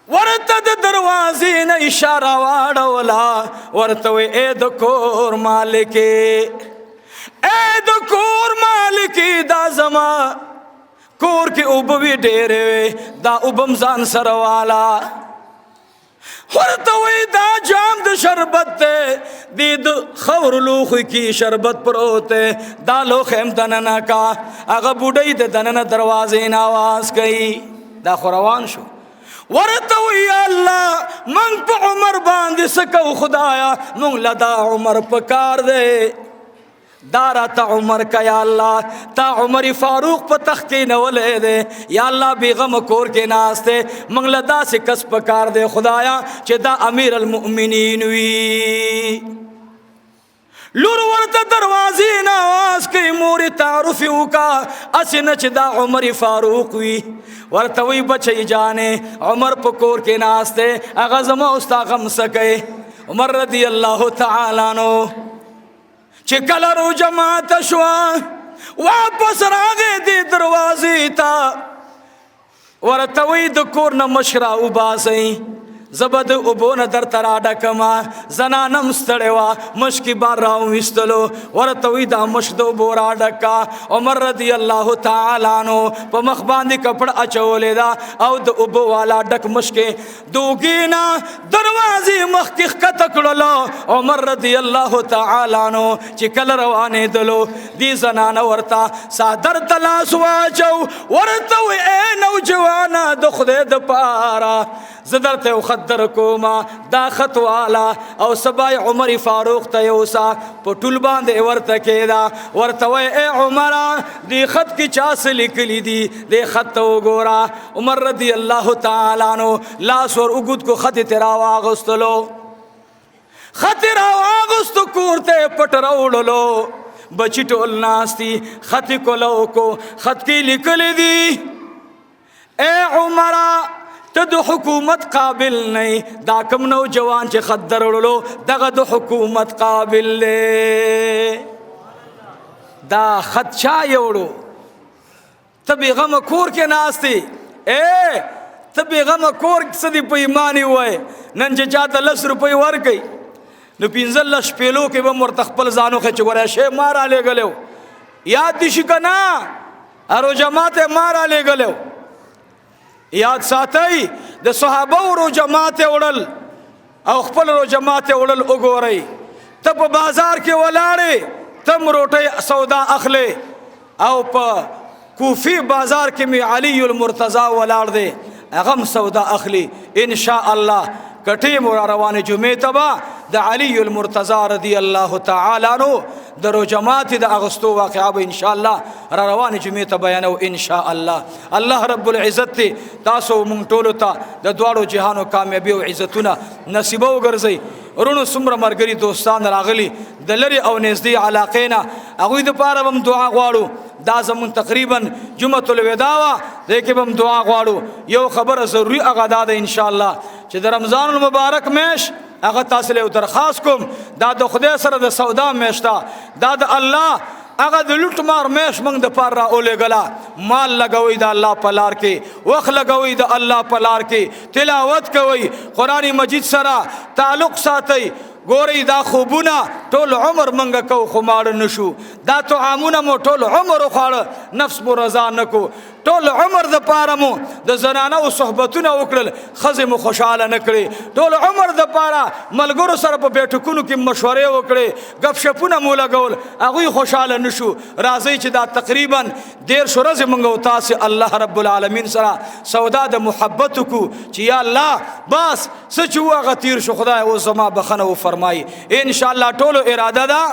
वरतद दरवाजे न इशारा वाड़वला वरतवे ए दकोर मालिके ए दकोर मालिकी दाजमा कोर के उब भी डेरे दा उबम जान सरवाला वरतवे दा जाम द शरबत दीद खवर लूख की शरबत परोते दा लो खेम दनना का अगर बुढ़ई दे दनना दरवाजे न आवाज गई दा खुरवान शो वरतो अल्लाह मंग प उमर बांध सको खुदाया मुंग लदा उमर पकार दे دارا تا عمر کا یا اللہ تا عمر فاروق پا تخت کے نولے دے یا اللہ بی غم کور کے ناستے منگل دا سے کس پکار دے خدایا چے دا امیر المؤمنین وی لور ورطا دروازی نواز کی موری تعرفیو کا اسن چے دا عمر فاروق وی ورطا وی بچے جانے عمر پا کور کے ناستے اغزم استا غم سکے عمر رضی اللہ تعالیٰ نو چکل رو جماعت شوا واپس راگے دی دروازی تا ورطوی دکور نمشرا اوباسیں زبد ابون در ترادا کما زنانم ستڑوا مشکی بار راو استلو ورطوی دا مشدو بورا ڈکا عمر رضی اللہ تعالیٰ عنہ پا مخباندی کپڑ اچولے دا او دا ابو والا ڈک مشکے دوگینا دروازی مخکخ کتکڑلو عمر رضی اللہ تعالیٰ عنہ چکل روانے دلو دی زنان ورطا سادر تلاس واجو ورطوی اے نوجوانا دخدے دپارا زدرتے خدر کوما دا خط والا او سبای عمر فاروق تیوسا پٹول باندے ورتکے دا ورتوے اے عمرہ دی خط کی چاس لکلی دی خط تو گورا عمر رضی اللہ تعالیٰ عنہ لاس اور اگد کو خط تراو آغستلو خط راو آغست کورتے پٹ روڑلو بچی ٹول ناستی خط کو لو کو خط کی لکلی دی اے عمرہ دو حکومت قابل نہیں دا کم نوجوان چے خدر اڑلو دا دو حکومت قابل لے دا خد چاہی اڑو تبی غم کور کے ناستی اے تبی غم کور صدی پا ایمانی ہوئے ننجے چاہتا 10 روپے ور گئی نو 15 شپیلو کے بم ورتخپل زانو خیچ گورے شے مارا لے گلے یاد دیشی کنا ارو جماعت مارا لے گلے یاد ساتھی د صحابه رو جماعت اڑل او خپل رو جماعت اڑل اگوری تب بازار کے ولاڑے تم روٹے سودا اخلے او پا کوفی بازار کے میں علی المرتضی ولاڑ دے اغم سودا اخلی انشاءاللہ کٹی مورا روان جمعہ تبا دا علی المرتضی رضی اللہ تعالیٰ عنہ درو جماعت دا اغسطو واقعہ با انشاءاللہ را روان جمعہ تبیانو انشاءاللہ اللہ رب العزت تی تاسو منگٹولو تا دا دوارو جہانو کامیابی و عزتونا نصیبو گرزی رونو سمر مرگری دوستان راغلی دلری او نزدی علاقینا اگوی دا پارا بم دعا غوارو دا زمون تقریبا جمعۃ الوداع دیکھے بم دعا غوارو یو خبر ضروری اغاداد انشاءاللہ چہ دا رمضان المبارک میش اگر تاسلے و درخواست کم دا دا خدای سر دا سودا میشتا دا دا اللہ اگر دا لٹ مار میش منگ دا پار را اولے گلا مال لگوئی دا اللہ پلار کے وقت لگوئی دا اللہ پلار کے تلاوت کوئی قرآن مجید سرا تعلق ساتی گوری دا خوبونا طول عمر منگا کو خمار نشو دا تو عامونا مو طول عمر خوار نفس مو رضا نکو طول عمر دا پارمو دا زنانا و صحبتونا اکرل خزم خوشحال نکڑی طول عمر دا پارا ملگرو سر پا بیٹکونو کی مشورے اکڑی گف شپونا مولا گول اگوی خوشحال نشو رازی چی دا تقریبا دیر شو رز منگو تاسی اللہ رب العالمین سرا سودا دا محبتو کو چی یا اللہ باس سچو آغا تیر شو خدای او زما بخنو فرمائی انشاءاللہ طولو ارادہ دا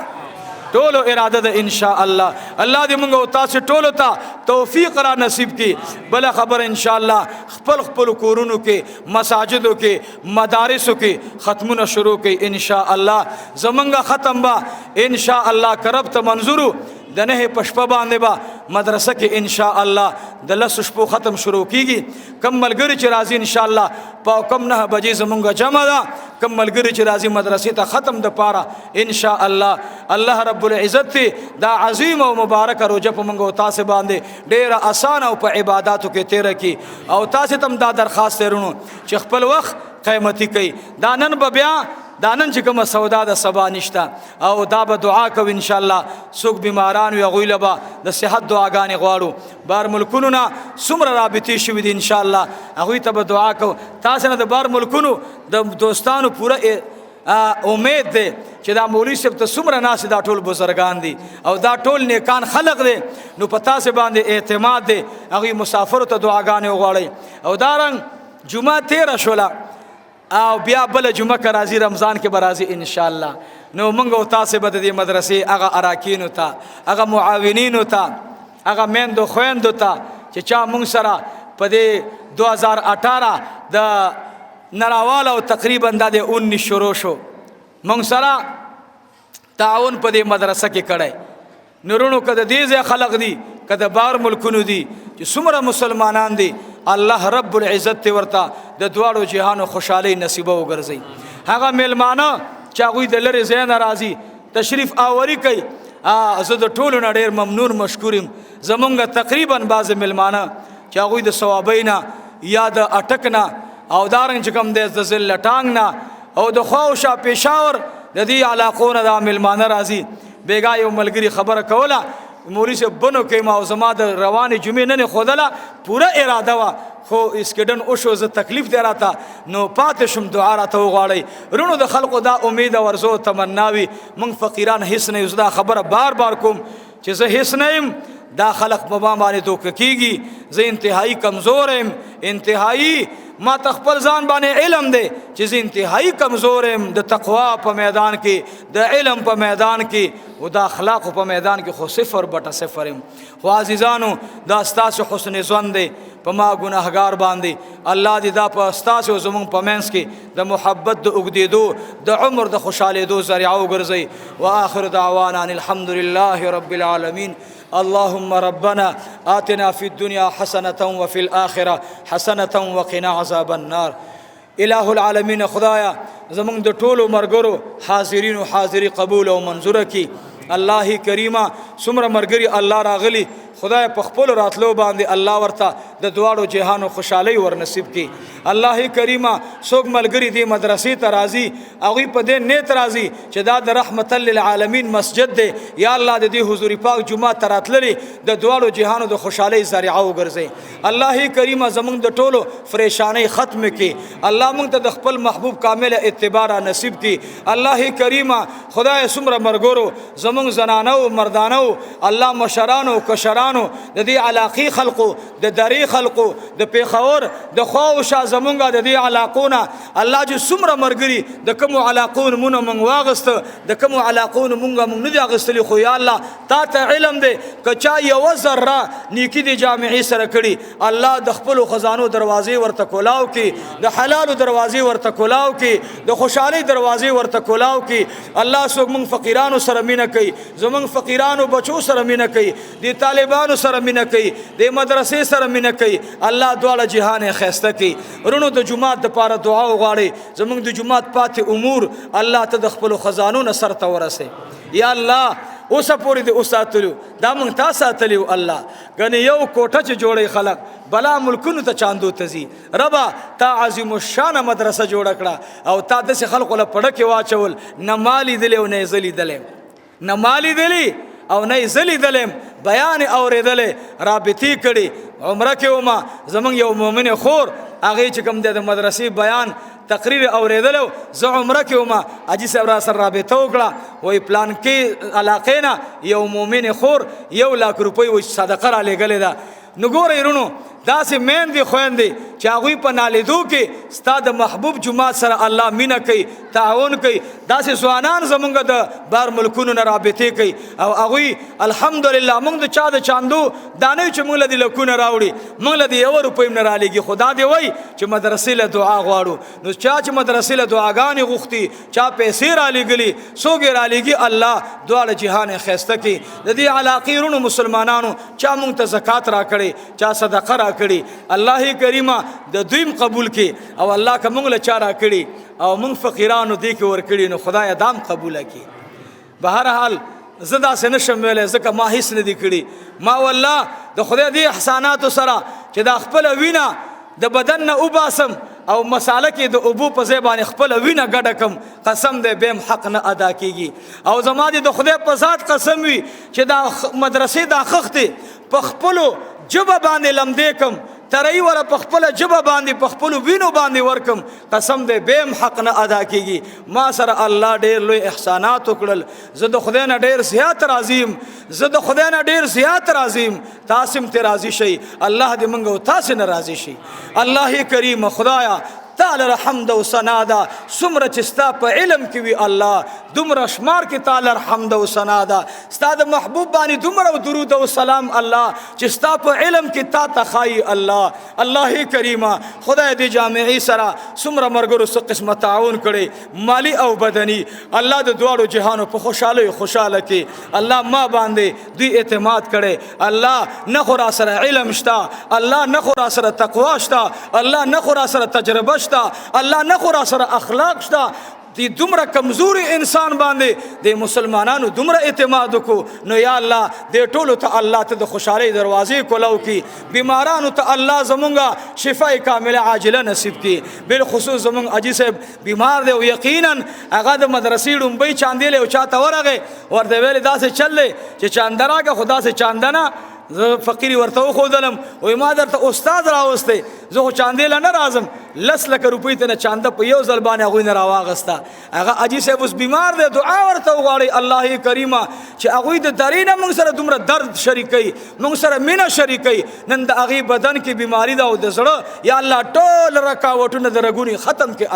ٹولو ارادہ دا انشاءاللہ اللہ دی منگو تاسی ٹولو تا توفیق را نصیب کی بلا خبر انشاءاللہ خپل خپل کورونو کے مساجدوں کے مدارسوں کے ختمون شروع کے انشاءاللہ زمنگا ختم با انشاءاللہ کرب تا منظورو دنہ پشپا باندے با مدرسہ کے انشاءاللہ دلس شپو ختم شروع کی گی کم ملگری چی رازی انشاءاللہ پاو کم 9 بجے زمونگا جمع دا کم ملگری چی رازی مدرسی تا ختم دا پارا انشاءاللہ اللہ رب العزت تی دا عظیم و مبارک روجہ پا منگو تاسے باندے ڈیرہ آسان او پا عباداتو کے تیرہ کی او تاسے تم دا درخواست تیرونو چخ پل وقت قیمتی کئی دانن ببیاں دانن چکم سودا دا سبا نشتا او دا با دعا کو انشاءاللہ سوک بیماران و غوی لبا دا صحت دعاگانی غوارو بار ملکنو نا سمر رابطی شوید انشاءاللہ اغوی تا با دعا کو تاسنا دا بار ملکنو دا دوستانو پورا امید دے چی دا مولی سب تا سمر ناسی دا ٹول بزرگان دی او دا ٹول نیکان خلق دے نو پتا سے باندے اعتماد دے اغوی مسافر تا دعاگانی غواری او دا رنگ جمعہ 13 شولا او بیا بل جمعه کا راځي رمضان کې برازي ان شاء الله. نو موږ او تاسو به د مدرسې هغه اراکینو ته هغه معاونینو ته هغه میندو خويندو ته چې چا موږ سره په دې 2018 د نراواله او تقریبا د 19 شروع شو موږ سره تعاون په دې مدرسه کې کړی. نورونو کده دې ځای خلق دي کده بار ملکونو دي چې څومره مسلمانان دي الله رب العزت ته ورته د دواړو جهانو خوشحالي نصیب وګرځي. هغه میلمانه چې هغوی د لرې ځای نه راځي تشریف آوري کوي زه د ټولو نه ډېر ممنون مشکور یم. زمونږ تقریبا بعضې میلمانه چې هغوی د ثوابۍ نه یا د اټک نه او دارنګ چې کوم دی د ضلع ټانګ نه او د خوا او شا پېښور د دې علاقو نه دا میلمانه راځي. بیګا یو ملګري خبره کوله مولوي صاحب بنو کې ما او زما د روانې جمعې نن ښودله پوره اراده وه خو اسکډن وشو زه تکلیف دی راته نو پاتې شم دعا راته وغواړئ. رونو د خلقو دا امید او ارزو تمنا وي موږ فقیران هیڅ نه یو. زه دا خبره بار بار کوم چې زه هیڅ نه یم دا خلق په ما باندې دوکه کیږي. زه انتهایی کمزور یم انتهایی ما تخپل ځان باندې علم دی چې زه انتهایی کمزور یم د تقوا په میدان کې د علم په میدان کې او د اخلاق په میدان کې خو 0.0 یم. خو عزیزانو دا ستاسو حسن ظن دی په ما ګناهګار باندې. الله دې دا په ستاسو زمونږ په منځ کې د محبت د اوږدېدو د عمر د خوشحالېدو ذریعه وګرځئ. واخر دعوانا ان الحمد لله رب العالمين. اللهم ربنا آتنا في الدنيا حسنة وفي الآخرة حسنة وقنا عذاب النار. الہ العالمین خدایا زمونږ د ټولو مرګرو حاضرین او حاضری قبول او منظور کی. الله کریمه څومره مرګري الله راغلی خدای په خپل راتلو باندې الله ورته د دواړو جهانو خوشحالي ور نصیب کی. الله کریمه څوک ملګری دی مدرسې ته راځي هغوی په دې نیت راځي چې دا د رحمت للعالمین مسجد دی یا الله د دې حضور پاک جمعه ته راتللی د دواړو جهانو د خوشحالۍ ذریعه وګرځئ. الله کریمه زمونږ د ټولو پریشانۍ ختم کی. الله مونږ ته د خپل محبوب کامل اتباع را نصیب کی. الله کریمه خدای څومره مرګورو زمونږ زنانو مردانو الله مشرانو کشرانو د دې علاقې خلقو د درې خلقو د پیښور د خوا او شا زمونږ د دې علاقونه الله چې څومره مرګري د کومو علاقو نومونه مونږ واغسته د کومو علاقو نومونه مونږ نه دي اخیستلي خو یا الله تا ته علم دی که چا یوه ذره نیکي د جامعې سره کړي الله د خپلو خزانو دروازې ورته کولاو کړي د حلالو دروازې ورته کولاو کړي د خوشحالۍ دروازې ورته کولاو کړي. الله څوک مونږ فقیرانو سره مینه کوي زمونږ فقیرانو بچو سره مینه کوي د طالبانو سره مینه کوي د مدرسې سره مینه کوي الله دواړه جهان یې ښایسته کړي. رونو د جومات دپاره دعا وغواړئ زمونږ د جومات پاتې امور الله ته د خپلو خزانو نه سر ته ورسئ. یا الله اوسه پورې د وساتلو دا مونږ تا ساتلی و الله ګنې یو کوټه چې جوړی خلق بلا ملکونو ته چاندو ته ځي. ربه تا عظیم الشانه مدرسه جوړه کړه او تا داسې خلقو له پړه کې واچول نه ما لیدلی او نه یې زه لیدلی نه ما لیدلی او نه یې زه لیدلی بیان یې اورېدلی رابطې کړي. عمره کې ومه زمونږ یو مؤمن خور هغې چې کوم دی د مدرسې بیان تقریر اوریدلو زه عمره کې ومه حاجي صاحب را سره رابطه وکړه وایي پلان کې علاقې نه یو مؤمن خور 1 لاک روپۍ وایي صدقه را لېږلې ده. نو ګورئ رونو داسې میندې خویندې چې هغوی په نالیدو کې ستا د محبوب جومات سره الله مینه کوي تعاون کوي. داسې ځوانان زمونږ د بار ملکونو نه رابطې کوي او هغوی الحمدلله مونږ د چا د چاندو دا نه چې مونږ له دې لکونه راوړي مونږ له دې 1 روپۍ نه رالیږي. خو دا دې وایي چې مدرسې له دعا غواړو. نو چا چې مدرسې له دعاګانې غوښتي چا پیسې رالیږلي څوک یې رالیږي الله دواړه جهان یې ښایسته کړي. د دې علاقې رونو مسلمانانو چا مونږ ته زکات راکړی چا صدقه راکړي الله کریمه د دویم قبول کړي او الله که مونږ له چا راکړي او مونږ فقیرانو دې کې ورکړي نو خدایه دام قبوله کړي. به هر حال زه داسې نشم ویلی ځکه ما هیڅ نه دي کړي. ما والله د خدای دې احساناتو سره چې دا خپله وینه د بدن نه وباسم او مساله کې د اوبو په ځای باندې خپله وینه ګډه کم قسم دی بیم حق نه ادا کېږي. او زما دې د خدای په ذات قسم وي چې دا مدرسې دا خښتې په خپلو ژبه باندې لمدې کم ترې وره په خپله ژبه باندې په خپلو وینو باندې ورکم قسم دی بیم حق نه ادا کېږي. ما سره الله ډېر لوی احسانات وکړل. زه د خدای نه ډېر زیات راضي یم زه د خدای نه ډېر زیات راضي یم. تاسې هم ترې راضي شئ الله دې موږ او تاسې نه راضي شي. الله کریم خدایا تعالی الحمد او ثنا ده څومره چې ستا په علم کې وي الله دومره شمار کې تعالی الحمد او ثنا ده ستا د محبوب باندې دومره درود او سلام الله چې ستا په علم کې تا تخای الله الله کریمه خدای دې جامعي سره څومره مرګرو څه قسمه تعاون کړي مالی او بدني الله د دواړو جهانو په خوشاله کې الله ما باندې دوی اعتماد کړي الله نه خورا سره علم شتا الله نه خورا سره تقوا شتا الله نه خورا سره تجربه شتا الله نه خورا سره اخلاق شتا دی دومره کمزوري انسان باندې د مسلمانانو دومره اعتماد وکړو نو یا الله دې ټولو ته الله ته د خوشحالۍ دروازې کولاو کی بیمارانو ته الله زمونږه شفای کامله عاجله نصیب کی بالخصوص زمونږ اجي صاحب بیمار دی او یقینا هغه د مدرسې ډومبۍ چاندېلې او چاته ورغې ورته ویلې داسې چلې چې چاندراګه خدا سے چاندنه زه فقیری ورته خودلم او ما درته استاد راوسته زه خو چاندېل نه راځم 10 لک روپۍ ته نه چانده په یو ځل باندې هغوی نه راواغسته هغه اجي صاحب اوس بیمار دی دعا ورته وغواړئ الله کریمه چې هغوی د درې نه موږ سره دومره درد شریکوي موږ سره مینه شریکوي نن د هغې بدن کې بیماري ده او د زړه یا الله ټول رکاوټونه د رګونې ختم کړي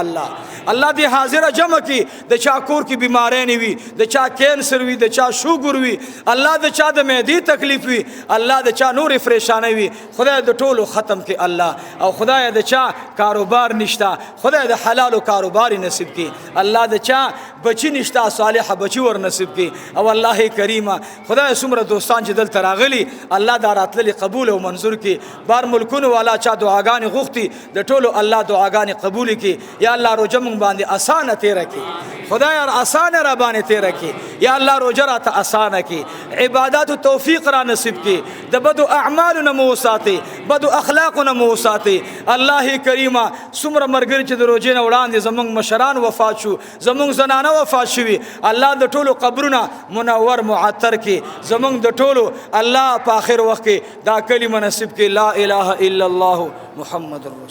الله دې حاضره جمع کړي د چا کور کې بیماری نه وي د چا کینسر وي د چا شوګر وي الله د چا د معدې تکلیف وي الله د چا نورې پریشانۍ وي خدای د ټولو ختم کړي الله او خدای د چا کاروبار نشته خدای د حلالو کاروبار نصیب کړي الله د چا بچی نشته صالح بچی ور نصیب کړي او الله کریمه خدای څومره دوستان چې دلته راغلي الله دا راتللي قبول او منظور کړي بار ملکونو والا چا دعاګانې غوښتي د ټولو الله دعاګانې قبول کړي یا الله روزه مونږ باندې اسانه تیره کړي خدای اسانه را باندې تیره کړي یا الله روزه راته اسانه کړي عبادت او توفیق را نصیب کړي د بدو اعمالو مو ساتي بدو اخلاقو مو ساتي الله کریمه څومره مرګري چې د روزې نه وړاندې زمونږ مشران وفات شو زمونږ زنانه وفات شوي الله د ټولو قبرونه منور معطر کړي زمونږ د ټولو الله په آخر وخت کې دا کلمه نصیب کړي لا اله الا الله محمد رسول